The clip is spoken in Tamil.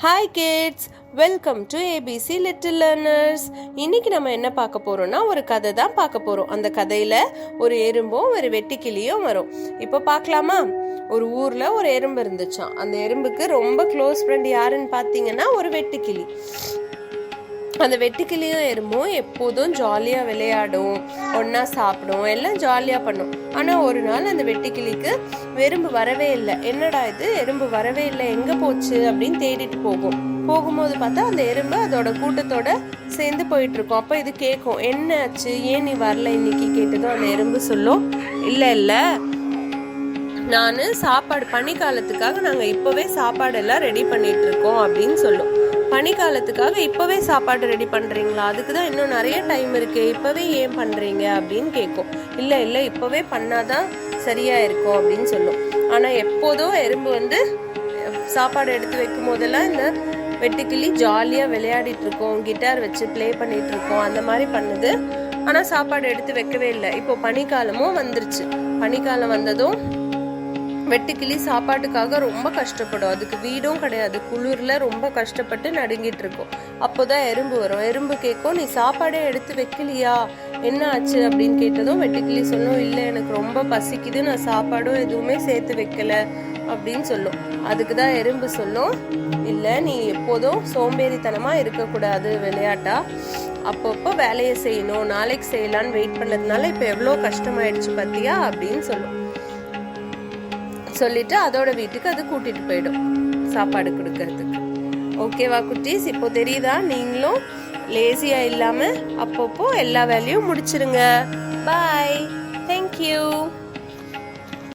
Hi kids, welcome to ABC little learners. இன்னைக்கு நம்ம என்ன பார்க்க போறோம்னா ஒரு கதை தான் பார்க்க போறோம். அந்த கதையில ஒரு எறும்பும் ஒரு வெட்டுக்கிளியும் வரும். இப்போ பார்க்கலாமா? ஒரு ஊர்ல ஒரு எறும்பு இருந்துச்சாம். அந்த எறும்புக்கு ரொம்ப க்ளோஸ் ஃப்ரெண்ட் யாருன்னு பார்த்தீங்கன்னா ஒரு வெட்டுக்கிளி. அந்த வெட்டுக்கிளியும் எறும்பும் எப்போதும் ஜாலியாக விளையாடும், ஒன்றா சாப்பிடும், எல்லாம் ஜாலியாக பண்ணும். ஆனால் ஒரு நாள் அந்த வெட்டுக்கிளிக்கு எறும்பு வரவே இல்லை. என்னடா இது, எறும்பு வரவே இல்லை, எங்கே போச்சு அப்படின்னு தேடிட்டு போகும்போது பார்த்தா அந்த எறும்பு அதோட கூட்டத்தோட சேர்ந்து போயிட்டு இருக்கும். அப்போ இது கேட்கும், என்ன ஆச்சு, ஏன் நீ வரல இன்னைக்கு கேட்டதும் அந்த எறும்பு சொல்லும், இல்லை நான் சாப்பாடு பனிக்காலத்துக்காக நாங்கள் இப்போவே சாப்பாடு எல்லாம் ரெடி பண்ணிட்டு இருக்கோம் அப்படின்னு சொல்லும். பனிக்காலத்துக்காக இப்போவே சாப்பாடு ரெடி பண்ணுறீங்களா? அதுக்கு தான் இன்னும் நிறைய டைம் இருக்கு, இப்போவே ஏன் பண்ணுறீங்க அப்படின்னு கேட்கும். இல்லை இப்போவே பண்ணாதான் சரியா இருக்கும் அப்படின்னு சொல்லும். ஆனால் எப்போதும் எறும்பு சாப்பாடு எடுத்து வைக்கும் போதெல்லாம் இந்த வெட்டுக்கிளி ஜாலியாக விளையாடிட்டு இருக்கோம், கிட்டார் வச்சு ப்ளே பண்ணிட்டு இருக்கோம், அந்த மாதிரி பண்ணுது. ஆனால் சாப்பாடு எடுத்து வைக்கவே இல்லை. இப்போ பனிக்காலமும் வந்துருச்சு. பனிக்காலம் வந்ததும் வெட்டுக்கிளி சாப்பாட்டுக்காக ரொம்ப கஷ்டப்படும். அதுக்கு வீடும் கிடையாது, குளிர்ல ரொம்ப கஷ்டப்பட்டு நடுங்கிட்டு இருக்கும். அப்போதான் எறும்பு வரும். எறும்பு கேட்கும், நீ சாப்பாடே எடுத்து வைக்கலையா, என்ன ஆச்சு அப்படின்னு கேட்டதும் வெட்டுக்கிளி சொல்லும், இல்லை எனக்கு ரொம்ப பசிக்குது, நான் சாப்பாடும் எதுவுமே சேர்த்து வைக்கல அப்படின்னு சொல்லும். அதுக்கு தான் எறும்பு சொல்லும், இல்லை நீ எப்போதும் சோம்பேறித்தனமா இருக்கக்கூடாது, விளையாட்டா அப்பப்போ வேலையை செய்யணும், நாளைக்கு செய்யலான்னு வெயிட் பண்ணதுனால இப்போ எவ்வளோ கஷ்டமாயிடுச்சு பார்த்தியா அப்படின்னு சொல்லும். சொல்லிட்டு அதோட வீட்டுக்கு அது கூட்டிட்டு போயிடும் சாப்பாடு கொடுக்கறதுக்கு. ஓகேவா குட்டீஸ்? இப்போ தெரியுதா? நீங்களும் லேசியா இல்லாம அப்பப்போ எல்லா வேலையும் முடிச்சிருங்க. பாய். தேங்க்யூ.